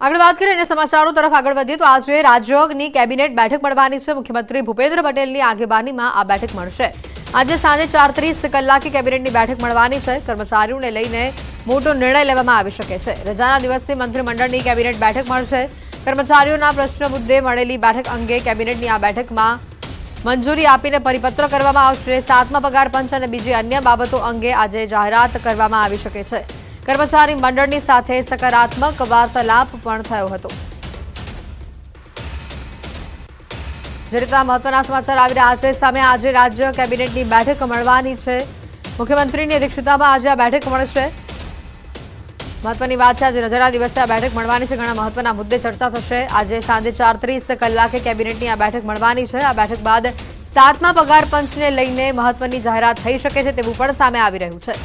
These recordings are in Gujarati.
આગળ વાત કરીએ અને સમાચારો તરફ આગળ વધીએ તો આજે રાજ્યની કેબિનેટ બેઠક મળવાની છે। મુખ્યમંત્રી ભૂપેન્દ્ર પટેલની આગેવાનીમાં આ બેઠક મળશે। આજે સાંજે 4:30 કલાકે કેબિનેટની બેઠક મળવાની છે। કર્મચારીઓને લઈને મોટો નિર્ણય લેવામાં આવી શકે છે। રજાના દિવસે મંત્રીમંડળની કેબિનેટ બેઠક મળશે। કર્મચારીઓના પ્રશ્ન મુદ્દે મળેલી બેઠક અંગે કેબિનેટની આ બેઠકમાં મંજૂરી આપીને પરિપત્ર કરવામાં આવશે। 7મા પગાર પંચ અને બીજી અન્ય બાબતો અંગે આજે જાહેરાત કરવામાં આવી શકે છે। કર્મચારી મંડળની સાથે સકારાત્મક વાર્તાલાપ પણ થયો હતો। જે રીતે મહત્વના સમાચાર આવી રહ્યા છે સામે આજે રાજ્ય કેબિનેટની બેઠક મળવાની છે। મુખ્યમંત્રીની અધ્યક્ષતામાં આજે આ બેઠક મળશે। મહત્વની વાત છે, આજે રજાના દિવસે આ બેઠક મળવાની છે। ઘણા મહત્વના મુદ્દે ચર્ચા થશે। આજે સાંજે 4:30 કલાકે કેબિનેટની આ બેઠક મળવાની છે। આ બેઠક બાદ 7મા પગાર પંચને લઈને મહત્વની જાહેરાત થઈ શકે છે તેવું પણ સામે આવી રહ્યું છે।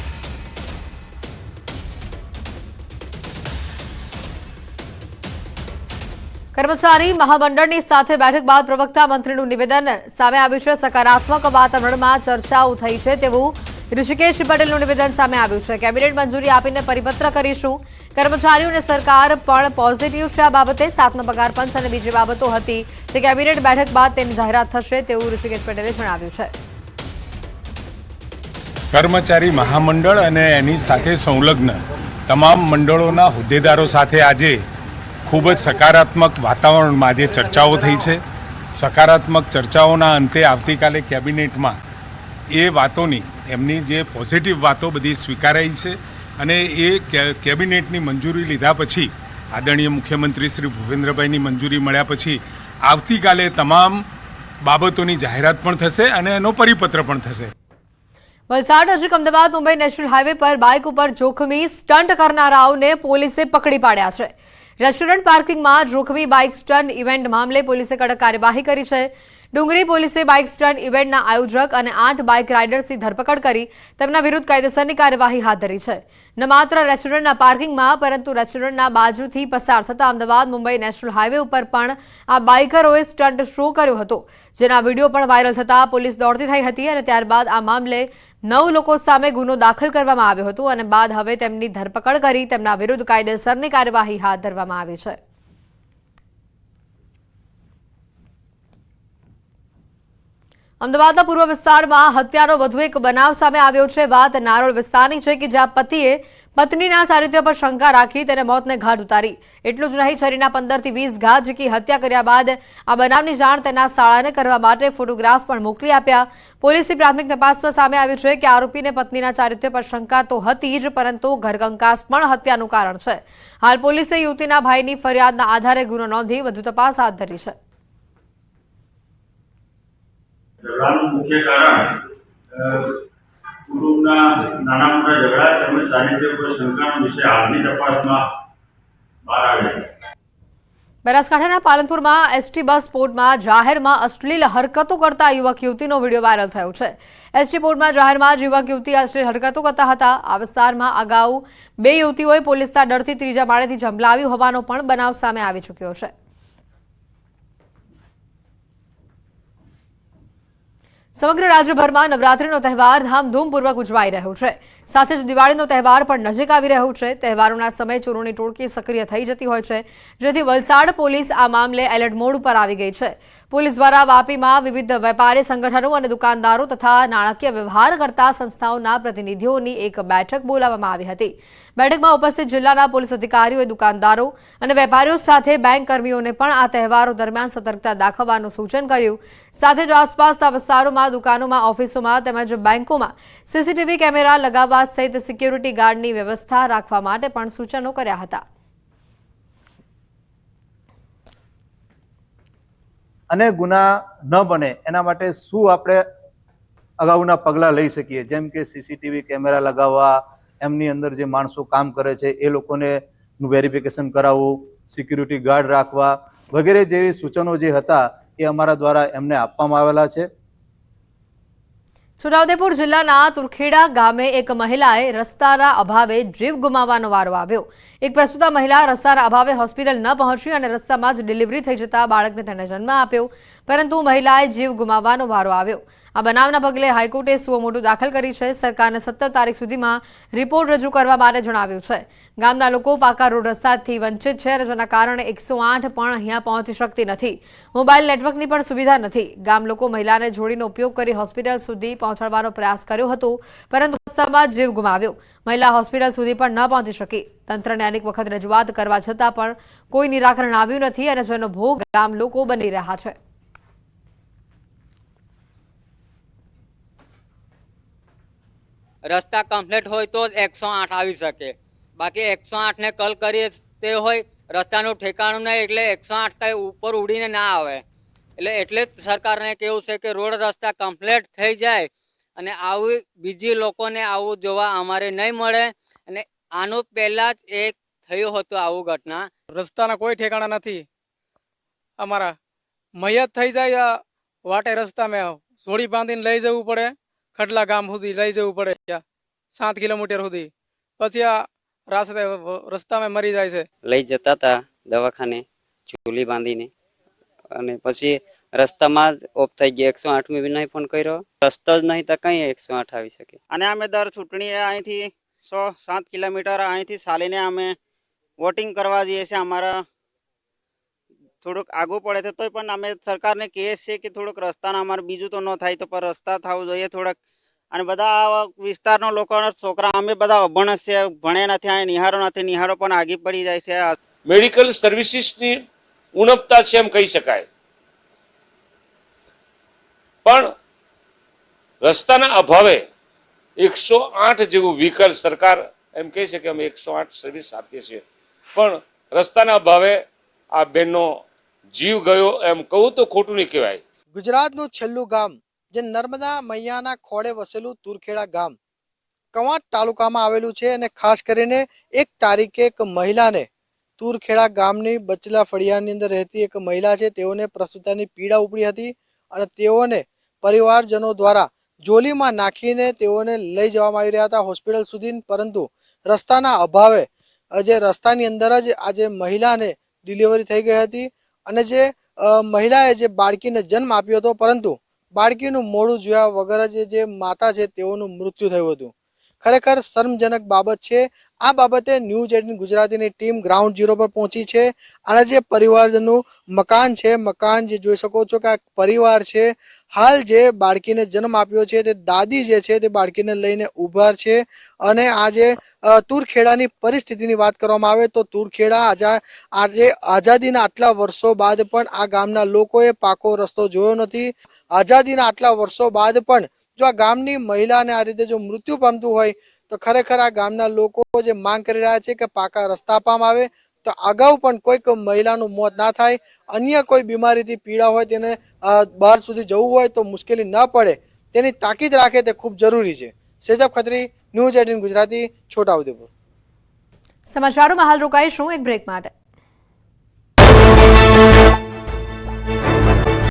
કર્મચારી મહામંડળની સાથે બેઠક બાદ પ્રવક્તા મંત્રીનું નિવેદન સામે આવ્યું છે। સકારાત્મક વાતાવરણમાં ચર્ચાઓ થઈ છે તેવું ઋષિકેશ પટેલનું નિવેદન સામે આવ્યું છે। કેબિનેટ મંજૂરી આપીને પરિપત્ર કરીશું। કર્મચારીઓને સરકાર પણ પોઝિટિવ છે આ બાબતે। 7મા પગાર પંચ અને બીજી બાબતો હતી તે કેબિનેટ બેઠક બાદ તેની જાહેરાત થશે તેવું ઋષિકેશ પટેલે જણાવ્યું છે। કર્મચારી મહામંડળ અને એની સાથે સંલગ્ન તમામ મંડળોના હોદ્દેદારો સાથે આજે ખૂબ જ સકારાત્મક વાતાવરણમાં આજે ચર્ચાઓ થઈ છે। સકારાત્મક ચર્ચાઓના અંતે આવતીકાલે કેબિનેટમાં એ વાતોની એમની જે પોઝિટિવ વાતો બધી સ્વીકારાઈ છે અને એ કેબિનેટની મંજૂરી લીધા પછી આદરણીય મુખ્યમંત્રી શ્રી ભૂપેન્દ્રભાઈની મંજૂરી મળ્યા પછી આવતીકાલે તમામ બાબતોની જાહેરાત પણ થશે અને એનો પરિપત્ર પણ થશે। વલસાડ નજીક અમદાવાદ મુંબઈ નેશનલ હાઈવે પર બાઇક ઉપર જોખમી સ્ટન્ટ કરનારાઓને પોલીસે પકડી પાડ્યા છે। રેસ્ટોરન્ટ પાર્કિંગમાં જોખમી બાઇક સ્ટન્ટ ઇવેન્ટ મામલે પોલીસે કડક કાર્યવાહી કરી છે। ડુંગરી પોલીસે બાઇક સ્ટન્ટ ઇવેન્ટના આયોજક અને 8 બાઇક રાઇડર્સની ધરપકડ કરી તેમના વિરુદ્ધ કાયદેસરની કાર્યવાહી હાથ ધરી છે। ન માત્ર રેસ્ટોરન્ટના પાર્કિંગમાં પરંતુ રેસ્ટોરન્ટના બાજુથી પસાર થતા અમદાવાદ મુંબઈ નેશનલ હાઈવે ઉપર પણ આ બાઇકરોએ સ્ટન્ટ શો કર્યો હતો, જેના વિડીયો પણ વાયરલ થતા પોલીસ દોડતી થઈ હતી અને ત્યારબાદ આ મામલે 9 લોકો સામે ગુનો દાખલ કરવામાં આવ્યો હતો અને બાદ હવે તેમની ધરપકડ કરી તેમના વિરુદ્ધ કાયદેસરની કાર્યવાહી હાથ ધરવામાં આવી છે। અમદાવાદના પૂર્વ વિસ્તારમાં હત્યાનો વધુ એક બનાવ સામે આવ્યો છે। વાત નારોલ વિસ્તારની છે કે જ્યાં પતિએ પત્નીના ચારિત્ર્ય પર શંકા રાખી તેને મોતને ઘાટ ઉતારી। એટલું જ નહીં, છરીના 15 થી 20 ઘા ઝીકી હત્યા કર્યા બાદ આ બનાવની જાણ તેના સાળાને કરવા માટે ફોટોગ્રાફ પણ મોકલી આપ્યા। પોલીસની પ્રાથમિક તપાસમાં સામે આવ્યું છે કે આરોપીને પત્નીના ચારિત્ર્ય પર શંકા તો હતી જ, પરંતુ ઘરકંકાસ પણ હત્યાનું કારણ છે। હાલ પોલીસે યુવતીના ભાઈની ફરિયાદના આધારે ગુનો નોંધી વધુ તપાસ હાથ ધરી છે। ઝઘડાનું મુખ્ય કારણ કુટુંબના નાના મોટા ઝઘડા તેમજ ચારિત્ર્ય પર શંકાનો વિષય હાલની તપાસમાં બહાર આવે છે। બનાસકાંઠાના પાલનપુરમાં એસટી બસ સ્પોટમાં જાહેરમાં અશ્લીલ હરકતો કરતા યુવક યુવતીનો વિડીયો વાયરલ થયો છે। એસટી સ્પોટમાં જાહેરમાં જ યુવક યુવતી અશ્લીલ હરકતો કરતા હતા। આ વિસ્તારમાં અગાઉ 2 યુવતીઓએ પોલીસના ડરથી ત્રીજા માળેથી ઝંપલાવી હોવાનો પણ બનાવ સામે આવી ચૂક્યો છે। સમગ્ર રાજ્યભરમાં નવરાત્રીનો તહેવાર ધામધૂમપૂર્વક ઉજવાઈ રહ્યો છે। સાથે જ દિવાળીનો તહેવાર પણ નજીક આવી રહ્યો છે। તહેવારોના સમયે ચોરોની ટોળકી સક્રિય થઈ જતી હોય છે, જેથી વલસાડ પોલીસ આ મામલે એલર્ટ મોડ ઉપર આવી ગઈ છે। પોલીસ દ્વારા વાપીમાં વિવિધ વેપારી સંગઠનો અને દુકાનદારો તથા નાણાકીય વ્યવહાર કરતા સંસ્થાઓના પ્રતિનિધિઓની એક બેઠક બોલાવવામાં આવી હતી। બેઠકમાં ઉપસ્થિત જિલ્લાના પોલીસ અધિકારીઓએ દુકાનદારો અને વેપારીઓ સાથે બેંક કર્મીઓને પણ આ તહેવારો દરમિયાન સતર્કતા દાખવવાનું સૂચન કર્યું। સાથે જ આસપાસના વિસ્તારોમાં, દુકાનોમાં, ઓફિસોમાં તેમજ બેંકોમાં સીસીટીવી કેમેરા લગાવવા સહિત સિક્યુરિટી ગાર્ડની વ્યવસ્થા રાખવા માટે પણ સૂચનો કર્યા હતા। અને ગુના ન બને એના માટે શું આપણે અગાઉના પગલાં લઈ શકીએ, જેમ કે સીસીટીવી કેમેરા લગાવવા, એમની અંદર જે માણસો કામ કરે છે એ લોકોને વેરિફિકેશન કરાવવું, સિક્યુરિટી ગાર્ડ રાખવા વગેરે જેવી સૂચનો જે હતા એ અમારા દ્વારા એમને આપવામાં આવેલા છે। છોટાઉદેપુર જિલ્લાના તુરખેડા ગામે એક મહિલાએ રસ્તાના અભાવે જીવ ગુમાવવાનો વારો આવ્યો। એક પ્રસૂતા મહિલા રસ્તાના અભાવે હોસ્પિટલ ન પહોંચી અને રસ્તામાં જ ડિલિવરી થઈ જતા બાળકને તેણે જન્મ આપ્યો। પરંતુ મહિલાએ જીવ ગુમાવવાનો વારો આવ્યો। આ બનાવના પગલે હાઈકોર્ટે સુઓ મોટું દાખલ કરી છે। સરકારને 17 તારીખ સુધીમાં રિપોર્ટ રજૂ કરવા માટે જણાવ્યું છે। ગામના લોકો પાકા રોડ રસ્તાથી વંચિત છે, જેના કારણે 108 પણ અહીંયા પહોંચી શકતી નથી। મોબાઈલ નેટવર્કની પણ સુવિધા નથી। ગામ લોકો મહિલાને જોડીનો ઉપયોગ કરી હોસ્પિટલ સુધી પહોંચાડવાનો પ્રયાસ કર્યો હતો, પરંતુ રસ્તામાં જીવ ગુમાવ્યો। મહિલા હોસ્પિટલ સુધી પણ ન પહોંચી શકી। તંત્રને અનેક વખત રજૂઆત કરવા છતાં પણ કોઈ નિરાકરણ આવ્યું નથી અને જેનો ભોગ ગામ લોકો બની રહ્યા છે। રસ્તા કમ્પ્લીટ હોય તો જ 108 આવી શકે, બાકી 108 ને કલ કરીએ તે હોય રસ્તાનું ઠેકાણું નહીં, એટલે 108 કઈ ઉપર ઉડીને ના આવે। એટલે જ સરકારને કેવું છે કે રોડ રસ્તા કમ્પ્લીટ થઈ જાય અને આવું બીજી લોકોને આવું જોવા અમારે નહીં મળે। અને આનું પહેલા જ એક થયું હતું આવું ઘટના। રસ્તાના કોઈ ઠેકાણા નથી। અમારા મયત થઈ જાય વાટે રસ્તામાં જોડી બાંધીને લઈ જવું પડે, ખડલા ગામ સુધી લઈ જવું પડે, 7 કિલોમીટર સુધી, પછી આ રસ્તામાં મરી જાય છે। લઈ જતા હતા દવાખાને ચૂલી બાંધીને, અને પછી રસ્તામાં જ ઓફ થઈ ગયા। 108 માં બી નહીં ફોન કર્યો, રસ્તો જ નહીં તો કઈ 108 આવી શકે। અને અમે દર ચૂંટણીએ અહીંથી 107 કિલોમીટર અહીંથી ચાલીને અમે વોટિંગ કરવા જઈએ છીએ। અમારા થોડુંક આગું પડે છે, તોય પણ અમે સરકારને કહીએ છીએ કે થોડુંક રસ્તાના અમારે બીજું તો ન થાય તો પણ રસ્તા થવું જોઈએ થોડાક। અને બધા આવા વિસ્તારના લોકોના છોકરા અમે બધા અભણ છે, ભણ્યા નથી, અહીં નિહારો નથી, નિહારો પણ આગી પડી જાય છે। મેડિકલ સર્વિસીસની ઉણપતા છે એમ કહી શકાય, પણ રસ્તાના અભાવે 108 જેવું વ્હીકલ સરકાર એમ કહે છે કે અમે 108 સર્વિસ આપીએ છીએ, પણ રસ્તાના અભાવે આ બેનનો જીવ ગયો એમ કહું તો ખોટું નહીં કહેવાય। ગુજરાતનું છેલ્લું ગામ જે નર્મદા મૈયાના ખોળે વસેલું તુરખેડા ગામ કવાંટ તાલુકામાં આવેલું છે, અને ખાસ કરીને 1 તારીખે એક મહિલાને તુરખેડા ગામની બચલા ફળિયાની અંદર રહેતી એક મહિલા છે, તેઓને પ્રસૂતાની પીડા ઉપડી હતી અને તેઓને પરિવારજનો દ્વારા જોલીમાં નાખીને તેઓને લઈ જવામાં આવી રહ્યા હતા હોસ્પિટલ સુધી, પરંતુ રસ્તાના અભાવે જે રસ્તાની અંદર જ આજે મહિલાને ડિલિવરી થઈ ગઈ હતી અને જે મહિલાએ જે બાળકીને જન્મ આપ્યો હતો, પરંતુ બાળકીનું મોઢું જોયા વગર જ જે માતા છે તેઓનું મૃત્યુ થયું હતું। ખરેખર શરમજનક બાબત છે। આ બાબતે ન્યૂઝ 18 ગુજરાતીની ટીમ ગ્રાઉન્ડ ઝીરો પર પહોંચી છે અને જે પરિવારજનનું મકાન છે, મકાન જે જોઈ શકો છો કે આ પરિવાર છે, હાલ જે બાળકીને જન્મ આપ્યો છે તે દાદી જે છે તે બાળકીને લઈને ઊભા છે। અને આજે તુરખેડાની પરિસ્થિતિની વાત કરવામાં આવે તો તુરખેડા આજે આઝાદીના આટલા વર્ષો બાદ પણ આ ગામના લોકોએ પાકો રસ્તો જોયો નથી। આઝાદીના આટલા વર્ષો બાદ પણ જો આ ગામની મહિલાને આ રીતે જો મૃત્યુ પામતું હોય તો ખરેખર આ ગામના લોકો જે માંગ કરી રહ્યા છે કે પાકા રસ્તા આપવામાં આવે, તો અગાઉ પણ કોઈક મહિલાનું મોત ના થાય, અન્ય કોઈ બીમારીથી પીડા હોય તેને બહાર સુધી જવું હોય તો મુશ્કેલી ન પડે તેની તાકીદ રાખે તે ખૂબ જરૂરી છે। સેજબ ખત્રી, ન્યૂઝ 18 ગુજરાતી, છોટાઉદેપુર। સમાચારોમાં હાલ રોકાઈશું એક બ્રેક માટે।